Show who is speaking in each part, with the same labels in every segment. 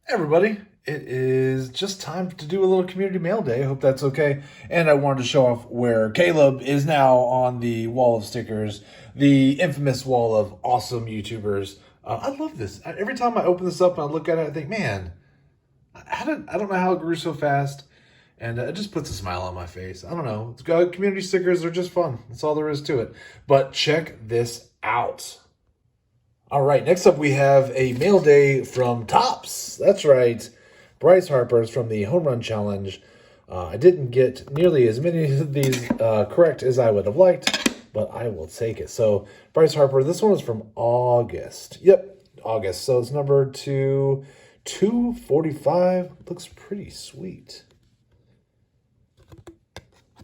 Speaker 1: Everybody, it is just time to do a little community mail day. I hope that's okay. And I wanted to show off where Caleb is now on the wall of stickers, the infamous wall of awesome YouTubers. I love this. Every time I open this up and I look at it, I think, man, I don't know how it grew so fast. And it just puts a smile on my face. I don't know. It's got community stickers are just fun. That's all there is to it. But check this out. All right, next up we have a mail day from Tops. That's right. Bryce Harper's from the Home Run Challenge. I didn't get nearly as many of these correct as I would have liked, but I will take it. So, Bryce Harper, this one is from August. Yep, August. So it's number 245. Looks pretty sweet.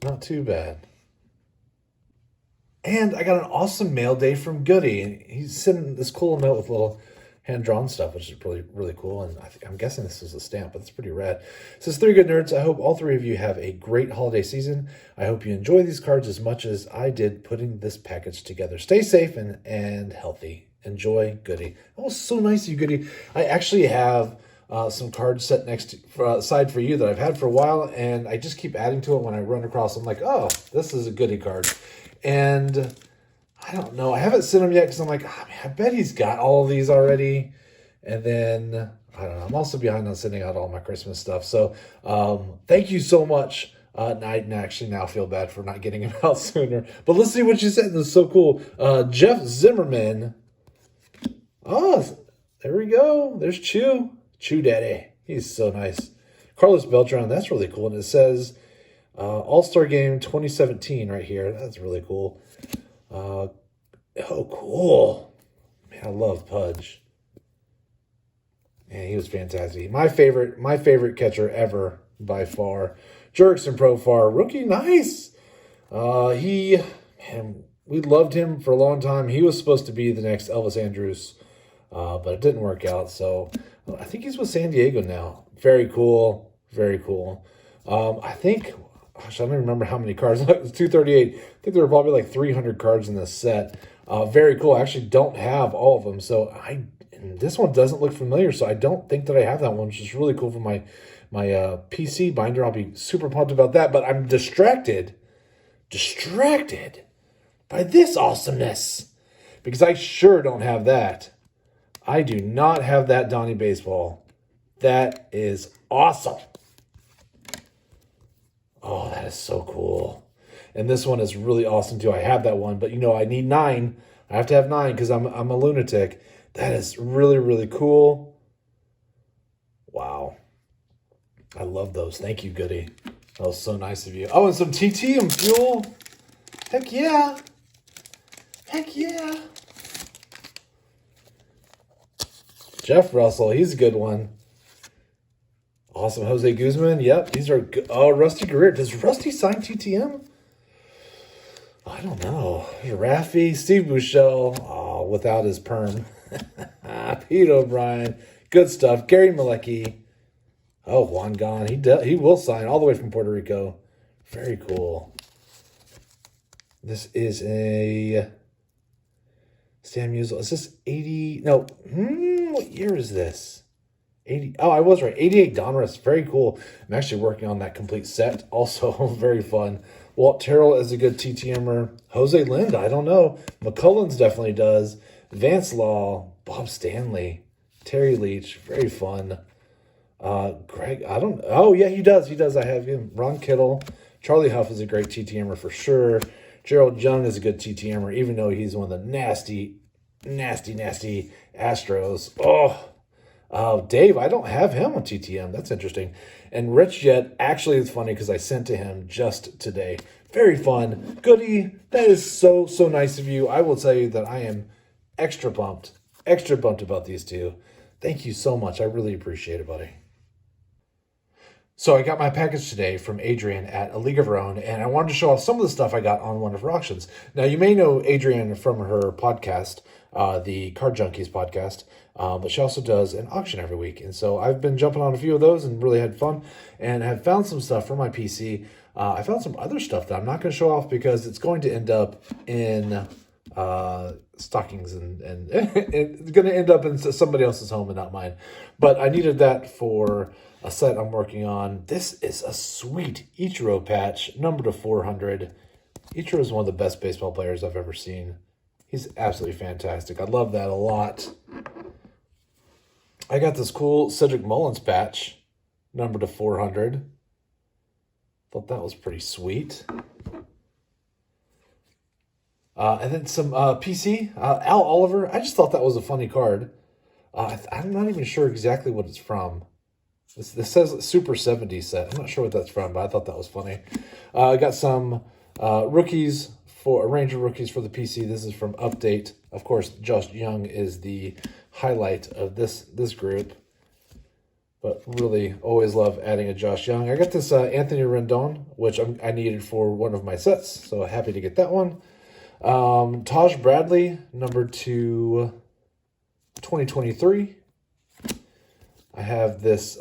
Speaker 1: Not too bad. And I got an awesome mail day from Goody. He's sending this cool note with little hand-drawn stuff, which is really, really cool. And I'm guessing this is a stamp, but it's pretty rad. It says, 3 good nerds. I hope all 3 of you have a great holiday season. I hope you enjoy these cards as much as I did putting this package together. Stay safe and healthy. Enjoy, Goody. That was so nice of you, Goody. I actually have some cards set next to, aside for you that I've had for a while, and I just keep adding to it when I run across them. I'm like, oh, this is a Goody card. And I don't know. I haven't sent him yet because I'm like, oh, man, I bet he's got all of these already. And then, I don't know. I'm also behind on sending out all my Christmas stuff. So thank you so much. I actually now feel bad for not getting him out sooner. But let's see what you said. This is so cool. Jeff Zimmerman. Oh, there we go. There's Chew. Chew Daddy. He's so nice. Carlos Beltran. That's really cool. And it says All-Star Game 2017 right here. That's really cool. Oh, cool. Man, I love Pudge. Man, he was fantastic. My favorite catcher ever by far. Jerkson Profar. Rookie, nice. Man, we loved him for a long time. He was supposed to be the next Elvis Andrus, but it didn't work out. So I think he's with San Diego now. Very cool. Very cool. I think... Gosh, I don't even remember how many cards. It was 238. I think there were probably like 300 cards in this set. Very cool. I actually don't have all of them. So this one doesn't look familiar. So I don't think that I have that one, which is really cool for my PC binder. I'll be super pumped about that. But I'm distracted by this awesomeness because I sure don't have that. I do not have that Donnie Baseball. That is awesome. Oh, that is so cool. And this one is really awesome too. I have that one, but I need 9. I have to have 9 because I'm a lunatic. That is really, really cool. Wow. I love those. Thank you, Goody. That was so nice of you. Oh, and some TT and fuel. Heck yeah. Heck yeah. Jeff Russell, he's a good one. Awesome. Jose Guzman. Yep. These are good. Oh, Rusty Guerrero. Does Rusty sign TTM? I don't know. Raffy. Steve Bouchel. Oh, without his perm. Pete O'Brien. Good stuff. Gary Malecki. Oh, Juan Gon. He will sign all the way from Puerto Rico. Very cool. This is a Stan Musial. Is this 80? No. What year is this? 80. Oh, I was right. 88 Donruss. Very cool. I'm actually working on that complete set. Also, very fun. Walt Terrell is a good TTMer. Jose Lind, I don't know. McCullens definitely does. Vance Law, Bob Stanley, Terry Leach, very fun. Greg, I don't. Oh yeah, he does. I have him. Ron Kittle, Charlie Huff is a great TTMer for sure. Gerald Young is a good TTMer, even though he's one of the nasty Astros. Dave, I don't have him on TTM. That's interesting. And Rich Jet, actually, it's funny because I sent to him just today. Very fun. Goody, that is so nice of you. I will tell you that I am extra pumped about these two. Thank you so much. I really appreciate it, buddy. So I got my package today from Adrian at A League of Her Own, and I wanted to show off some of the stuff I got on one of her auctions. Now, you may know Adrian from her podcast, the Card Junkies podcast, but she also does an auction every week. And so I've been jumping on a few of those and really had fun and have found some stuff for my PC. I found some other stuff that I'm not going to show off because it's going to end up in stockings, and it's going to end up in somebody else's home and not mine. But I needed that for a set I'm working on. This is a sweet Ichiro patch, number to 400. Ichiro is one of the best baseball players I've ever seen. He's absolutely fantastic. I love that a lot. I got this cool Cedric Mullins patch, number to 400. Thought that was pretty sweet. And then some PC, Al Oliver. I just thought that was a funny card. I'm not even sure exactly what it's from. This says Super 70 set. I'm not sure what that's from, but I thought that was funny. I got some rookies, for a range of rookies for the PC. This is from Update. Of course, Josh Young is the highlight of this group. But really, always love adding a Josh Young. I got this Anthony Rendon, which I needed for one of my sets. So happy to get that one. Taj Bradley, number to 2023. I have this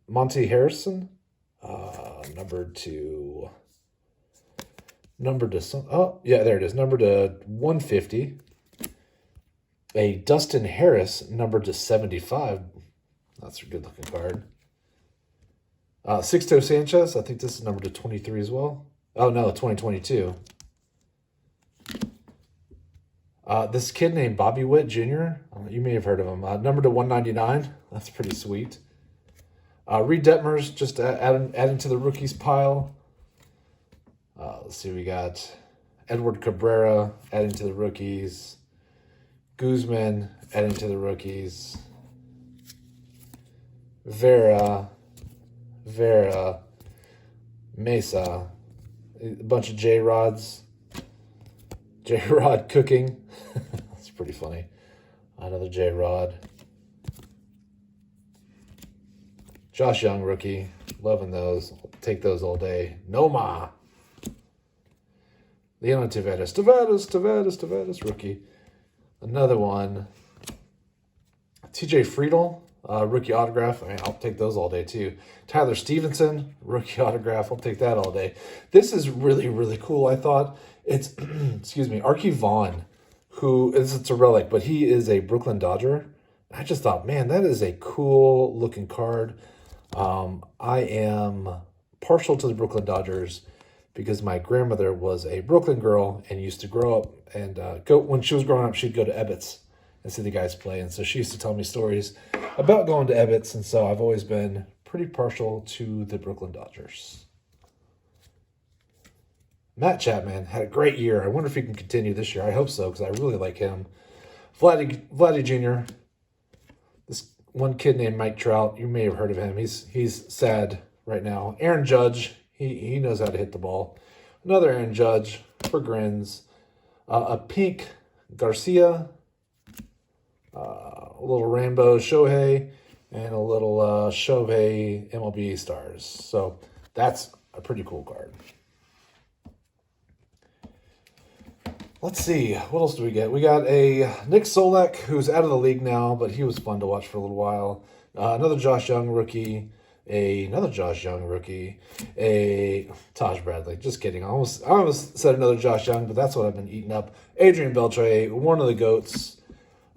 Speaker 1: Monte Harrison, number to there it is, number to 150. A Dustin Harris, number to 75. That's a good looking card. Sixto Sanchez, I think this is number to 23 as well. Oh no, 2022. This kid named Bobby Witt Jr., you may have heard of him. Number to 199. That's pretty sweet. Reed Detmers, just adding to the rookies pile. Let's see, we got Edward Cabrera adding to the rookies. Guzman adding to the rookies. Vera, Mesa, a bunch of J-Rods. J-Rod cooking. That's pretty funny. Another J-Rod. Josh Young rookie. Loving those. Take those all day. Noma. Leon Taveras rookie. Another one. TJ Friedel. Rookie autograph. I mean, I'll take those all day too. Tyler Stevenson, rookie autograph. I'll take that all day. This is really, really cool. I thought it's, excuse me, Archie Vaughn, it's a relic, but he is a Brooklyn Dodger. I just thought, man, that is a cool looking card. I am partial to the Brooklyn Dodgers because my grandmother was a Brooklyn girl and used to grow up and when she was growing up, she'd go to Emmitt's and see the guys play. And so she used to tell me stories about going to Emmitt's. And so I've always been pretty partial to the Brooklyn Dodgers. Matt Chapman had a great year. I wonder if he can continue this year. I hope so, because I really like him. Vladdy Jr., this one kid named Mike Trout, you may have heard of him. He's sad right now. Aaron Judge, he knows how to hit the ball. Another Aaron Judge for grins. A pink Garcia, a little rainbow Shohei, and a little Shohei MLB stars. So that's a pretty cool card. Let's see, what else do we get? We got a Nick Solak, who's out of the league now, but he was fun to watch for a little while. Another Josh Young rookie. Another Josh Young rookie. A Taj Bradley. Just kidding. I almost said another Josh Young, but that's what I've been eating up. Adrian Beltre, one of the GOATs.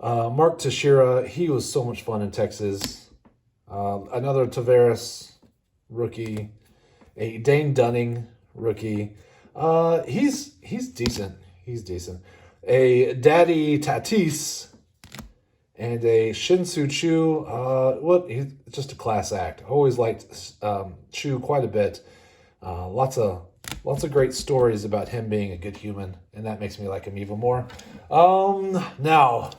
Speaker 1: Mark Teixeira, he was so much fun in Texas. Another Taveras rookie. A Dane Dunning rookie. He's decent. He's decent. A Daddy Tatis and a Shin-Soo Choo. He's just a class act. Always liked Choo quite a bit. Lots of great stories about him being a good human, and that makes me like him even more. Now,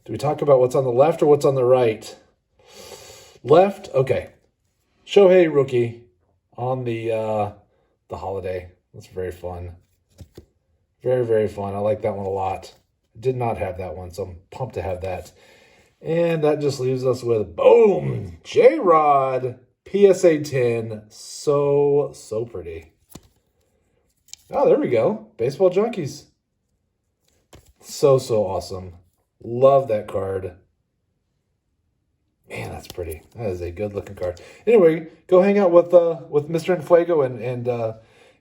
Speaker 1: do we talk about what's on the left or what's on the right? Left, okay. Shohei rookie on the holiday. That's very fun. Very, very fun. I like that one a lot. Did not have that one, so I'm pumped to have that. And that just leaves us with, boom, J-Rod, PSA 10. So pretty. Oh, there we go. Baseball Junkies. So awesome. Love that card. Man, that's pretty. That is a good looking card. Anyway, go hang out with Mr. Enfuego and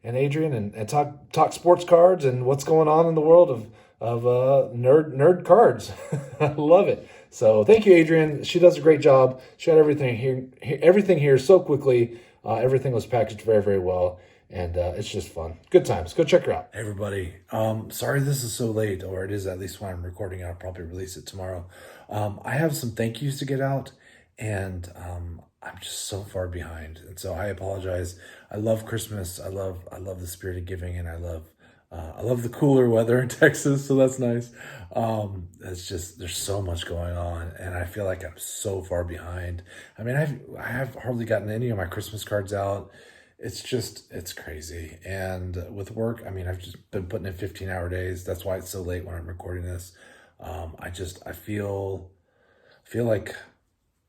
Speaker 1: and Adrian and talk sports cards and what's going on in the world of nerd cards. I love it. So thank you, Adrian. She does a great job. She had everything here so quickly. Everything was packaged very, very well. And it's just fun. Good times. Go check her out. Hey, everybody. Sorry this is so late, or it is at least when I'm recording. I'll probably release it tomorrow. I have some thank yous to get out, and I'm just so far behind. And so I apologize. I love Christmas. I love the spirit of giving, and I love the cooler weather in Texas, so that's nice. It's just, there's so much going on, and I feel like I'm so far behind. I mean, I have hardly gotten any of my Christmas cards out. It's crazy. And with work, I mean, I've just been putting in 15-hour days. That's why it's so late when I'm recording this. I feel like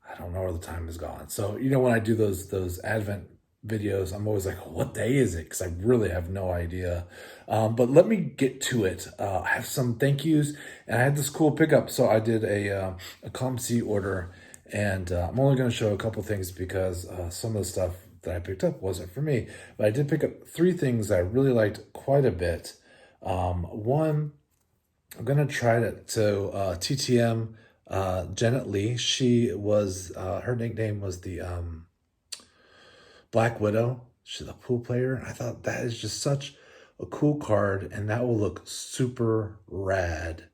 Speaker 1: I don't know where the time has gone. So, when I do those Advent videos, I'm always like, what day is it? Because I really have no idea. But let me get to it. I have some thank yous, and I had this cool pickup. So I did a ComC order, and I'm only going to show a couple things because some of the stuff that I picked up wasn't for me. But I did pick up 3 things that I really liked quite a bit. One, I'm going to try to TTM Janet Lee. She was, her nickname was the Black Widow. She's a pool player. I thought that is just such a cool card, and that will look super rad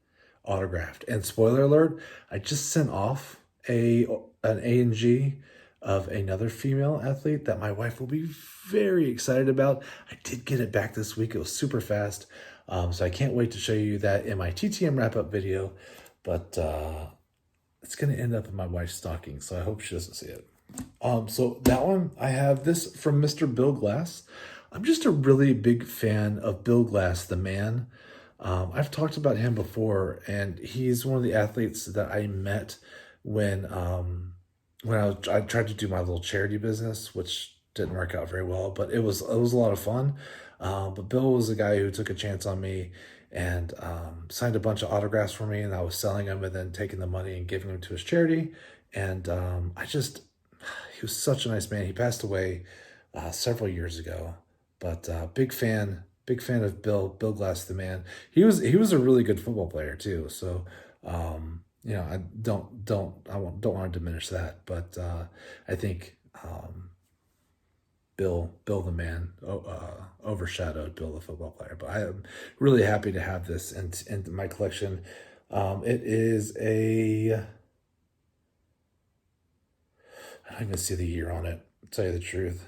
Speaker 1: autographed. And spoiler alert, I just sent off an A&G of another female athlete that my wife will be very excited about. I did get it back this week. It was super fast. So I can't wait to show you that in my TTM wrap-up video. But it's going to end up in my wife's stocking, so I hope she doesn't see it. So that one, I have this from Mr. Bill Glass. I'm just a really big fan of Bill Glass, the man. I've talked about him before, and he's one of the athletes that I met when I tried to do my little charity business, which didn't work out very well, but it was a lot of fun. But Bill was a guy who took a chance on me and signed a bunch of autographs for me, and I was selling them and then taking the money and giving them to his charity. And he was such a nice man. He passed away several years ago, but big fan of Bill Glass, the man. He was a really good football player too. So I don't want to diminish that, but I think Bill the man overshadowed Bill the football player. But I am really happy to have this in my collection. It is a, I don't even see the year on it, to tell you the truth.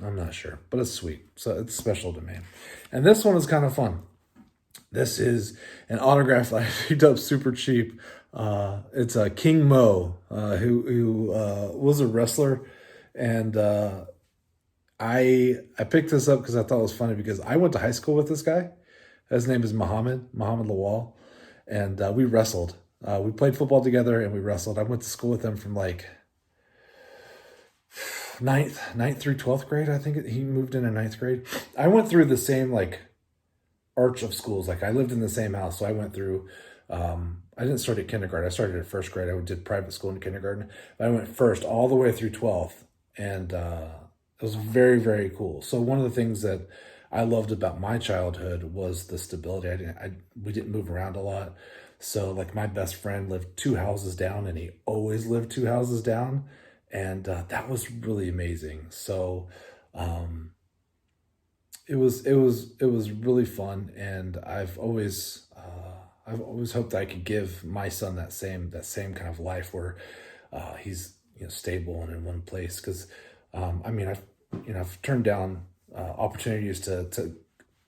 Speaker 1: I'm not sure, but it's sweet. So it's special to me. And this one is kind of fun. This is an autograph I picked up super cheap. It's King Mo, who was a wrestler. And I picked this up because I thought it was funny because I went to high school with this guy. His name is Muhammad Lawal. And we wrestled. We played football together and we wrestled. I went to school with him from like ninth through 12th grade. I think he moved in 9th grade. I went through the same like arch of schools. Like I lived in the same house. So I went through, I didn't start at kindergarten. I started at 1st grade. I did private school in kindergarten. I went first all the way through 12th. And it was very, very cool. So one of the things that I loved about my childhood was the stability. We didn't move around a lot. So like my best friend lived 2 houses down, and he always lived 2 houses down. And that was really amazing. So it was really fun. And I've always hoped I could give my son that same kind of life where he's stable and in one place. Because I've turned down opportunities to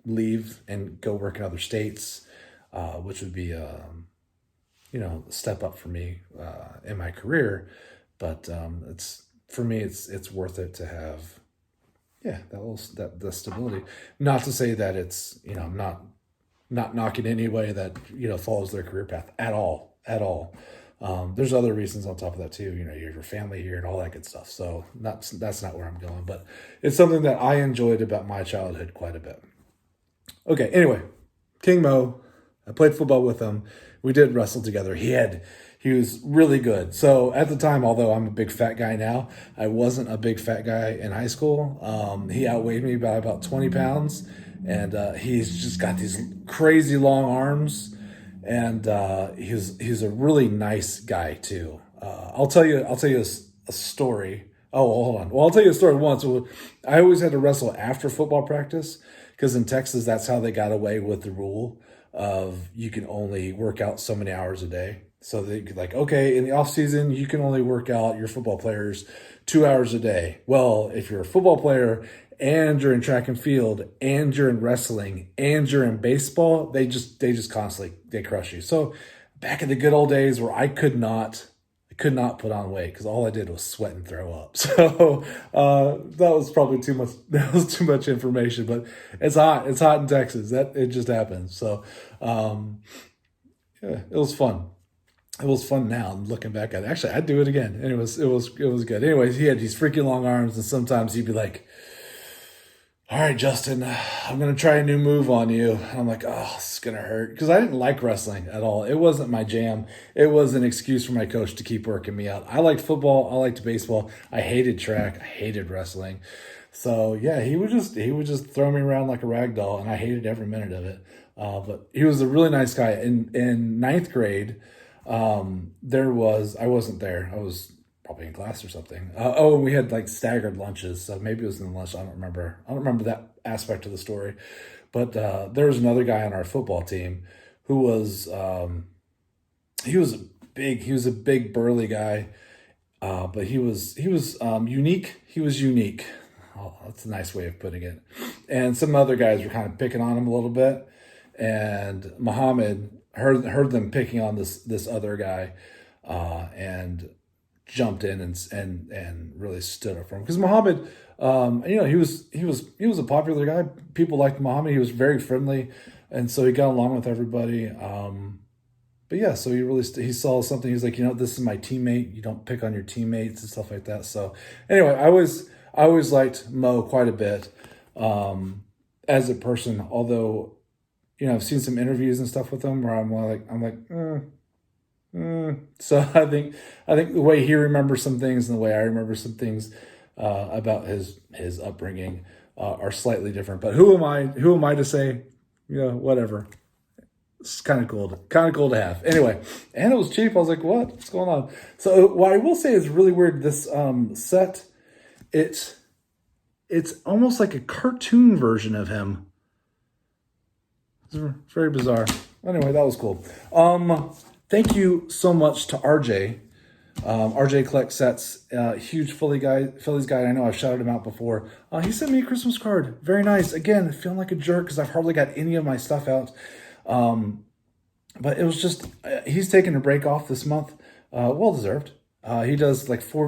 Speaker 1: leave and go work in other states, which would be a step up for me in my career. But for me it's worth it to have the stability. Not to say that it's I'm not knocking anybody that follows their career path at all. There's other reasons on top of that too. You have your family here and all that good stuff. So that's not where I'm going, but it's something that I enjoyed about my childhood quite a bit. Okay, anyway, King Mo, I played football with him. We did wrestle together. He had He was really good. So at the time, although I'm a big fat guy now, I wasn't a big fat guy in high school. He outweighed me by about 20 pounds, and he's just got these crazy long arms, and he's a really nice guy too. I'll tell you a story. Oh, hold on. Well, I'll tell you a story once. I always had to wrestle after football practice because in Texas, that's how they got away with the rule of you can only work out so many hours a day. So they could like, okay, in the off season, you can only work out your football players 2 hours a day. Well, if you're a football player and you're in track and field and you're in wrestling and you're in baseball, they just constantly, they crush you. So back in the good old days where I could not put on weight because all I did was sweat and throw up. So that was probably too much. That was too much information. But it's hot. It's hot in Texas. It just happens. So yeah, it was fun. It was fun now. I'm looking back at it. Actually, I'd do it again. And it was good. Anyways, he had these freaking long arms, and sometimes he'd be like, all right, Justin, I'm going to try a new move on you. And I'm like, oh, this is going to hurt. Because I didn't like wrestling at all. It wasn't my jam. It was an excuse for my coach to keep working me out. I liked football. I liked baseball. I hated track. I hated wrestling. So, yeah, he would just throw me around like a rag doll, and I hated every minute of it. But he was a really nice guy. In ninth grade, I wasn't there. I was probably in class or something. We had like staggered lunches, so maybe it was in the lunch. I don't remember that aspect of the story. But there was another guy on our football team who was he was a big burly guy, but he was unique. He was unique. Oh, that's a nice way of putting it. And some other guys were kind of picking on him a little bit, and Muhammad heard them picking on this other guy, and jumped in and really stood up for him because Muhammad, he was a popular guy. People liked Muhammad. He was very friendly, and so he got along with everybody. But yeah, so he saw something. He's like, this is my teammate. You don't pick on your teammates and stuff like that. So anyway, I always liked Mo quite a bit as a person. Although, I've seen some interviews and stuff with him where I'm like. So I think the way he remembers some things and the way I remember some things about his upbringing are slightly different. But who am I to say, whatever. It's kind of cool to have. Anyway, and it was cheap. I was like, what's going on? So what I will say is really weird. This set, it's almost like a cartoon version of him. It's very bizarre. Anyway, that was cool. Thank you so much to RJ. RJ collects sets, huge Phillies guy. I know I've shouted him out before. He sent me a Christmas card. Very nice. Again, feeling like a jerk because I've hardly got any of my stuff out. But it was just, he's taking a break off this month. Well deserved. He does like 3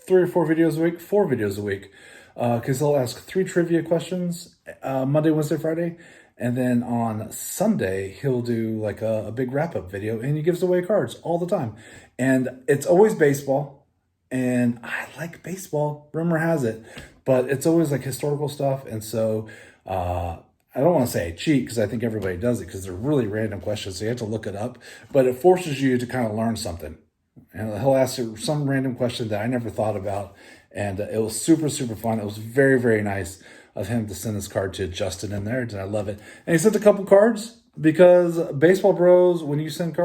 Speaker 1: or 4 videos a week. Because he'll ask 3 trivia questions Monday, Wednesday, Friday. And then on Sunday, he'll do like a big wrap-up video, and he gives away cards all the time. And it's always baseball, and I like baseball, rumor has it, but it's always like historical stuff. And so I don't want to say I cheat because I think everybody does it because they're really random questions, so you have to look it up. But it forces you to kind of learn something. And he'll ask you some random question that I never thought about, and it was super, super fun. It was very, very nice of him to send this card to Justin in there, and I love it. And he sent a couple cards because Baseball Bros, when you send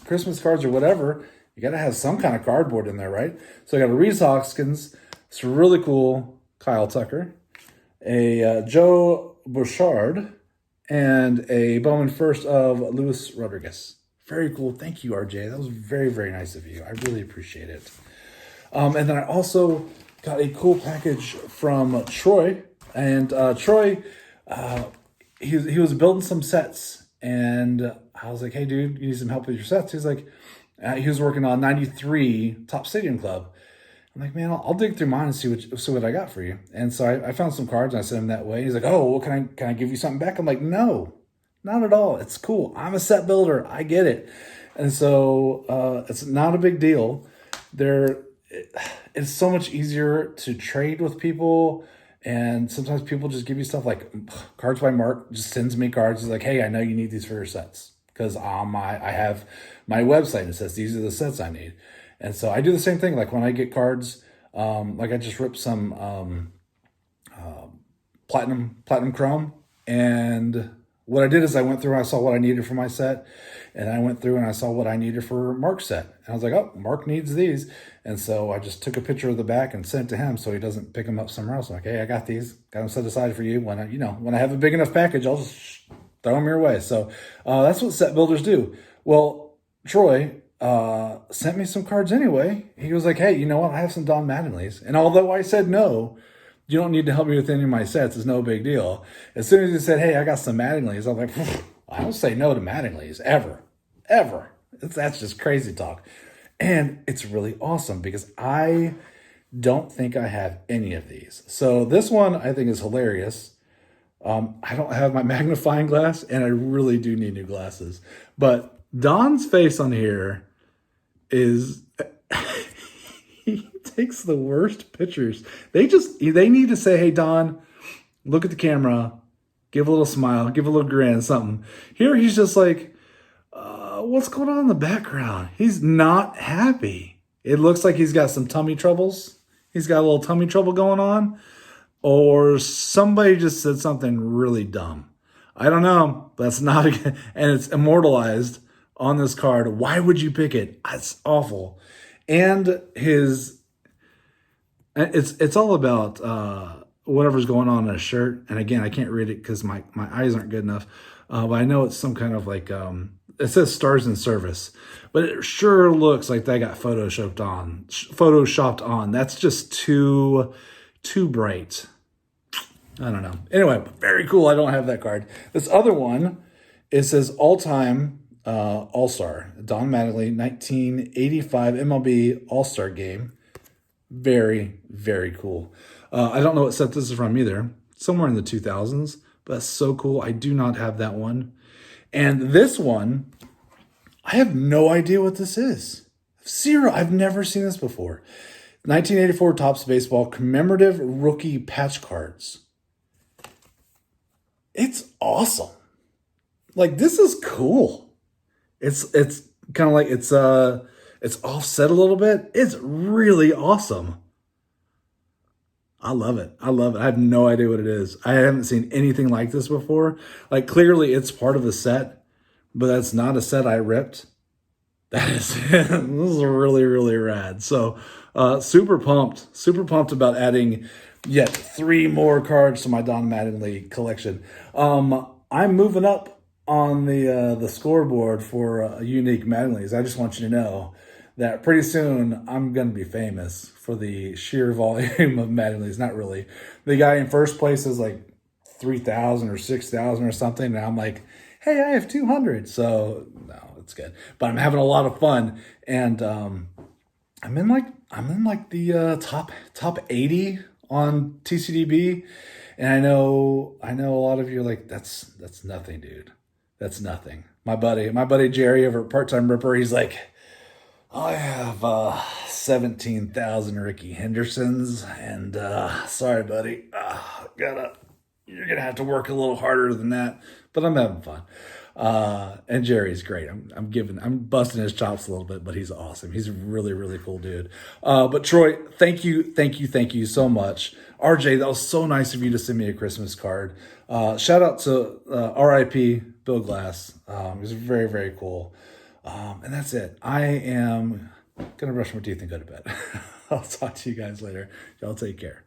Speaker 1: Christmas cards or whatever, you got to have some kind of cardboard in there, right? So I got a Reese Hoskins, it's really cool, Kyle Tucker, a Joe Bouchard, and a Bowman first of Luis Rodriguez. Very cool. Thank you, RJ. That was very, very nice of you. I really appreciate it. And then I also got a cool package from Troy, and Troy, he was building some sets, and I was like, hey dude, you need some help with your sets? He's like, he was working on 93 Top Stadium Club. I'm like, man, I'll dig through mine and see what I got for you. And so I found some cards and I sent him that way. He's like, oh, well, can I give you something back? I'm like, no, not at all. It's cool. I'm a set builder. I get it. And so it's not a big deal. It's so much easier to trade with people, and sometimes people just give you stuff like Cards by Mark just sends me cards. He's like, hey, I know you need these for your sets.
Speaker 2: because I have my website and it says these are the sets I need. And so I do the same thing. Like when I get cards, like I just ripped some platinum chrome, and what I did is I went through and I saw what I needed for my set, and I went through and I saw what I needed for Mark's set, and I was like, oh, Mark needs these, and so I just took a picture of the back and sent it to him so he doesn't pick them up somewhere else. I'm like, hey, I got these, got them set aside for you. When I have a big enough package, I'll just throw them your way. So that's what set builders do. Well, Troy sent me some cards anyway. He was like, hey, you know what? I have some Don Mattingly's, and although I said no, you don't need to help me with any of my sets. It's no big deal. As soon as he said, hey, I got some Mattingly's, I'm like, I don't say no to Mattingly's ever. That's just crazy talk. And it's really awesome because I don't think I have any of these. So this one I think is hilarious. I don't have my magnifying glass, and I really do need new glasses. But Don's face on here is... he takes the worst pictures. They need to say, hey, Don, look at the camera, give a little smile, give a little grin, something. Here he's just like, what's going on in the background? He's not happy. It looks like he's got some tummy troubles. He's got a little tummy trouble going on. Or somebody just said something really dumb. I don't know. That's not, and it's immortalized on this card. Why would you pick it? It's awful. And it's all about whatever's going on in a shirt. And again, I can't read it because my eyes aren't good enough. But I know it's some kind of like, it says Stars in Service. But it sure looks like they got photoshopped on. That's just too bright. I don't know. Anyway, very cool. I don't have that card. This other one, it says all-time All-Star. Don Mattingly, 1985 MLB All-Star Game. Very, very cool. I don't know what set this is from either. Somewhere in the 2000s. But that's so cool. I do not have that one. And this one, I have no idea what this is. Zero. I've never seen this before. 1984 Topps Baseball Commemorative Rookie Patch Cards. It's awesome. Like, this is cool. It's kind of like it's offset a little bit. It's really awesome. I love it. I have no idea what it is. I haven't seen anything like this before. Like, clearly it's part of a set, but that's not a set I ripped. This is really, really rad. So super pumped about adding yet 3 more cards to my Don Mattingly collection. I'm moving up on the scoreboard for unique Mattingly's. I just want you to know that pretty soon I'm going to be famous for the sheer volume of Mattingly's. Not really. The guy in first place is like 3,000 or 6,000 or something, and I'm like, hey, I have 200. So no, it's good. But I'm having a lot of fun, and I'm in like the top 80 on TCDb, and I know a lot of you are like, that's nothing, dude. That's nothing. My buddy Jerry over at Part Time Ripper, he's like, I have 17,000 Ricky Hendersons, and sorry, buddy, you're gonna have to work a little harder than that. But I'm having fun. And Jerry's great. I'm busting his chops a little bit, but he's awesome. He's a really, really cool dude. But Troy, thank you so much. RJ, that was so nice of you to send me a Christmas card. Shout out to RIP Bill Glass. It was very, very cool. And that's it. I am gonna brush my teeth and go to bed. I'll talk to you guys later. Y'all take care.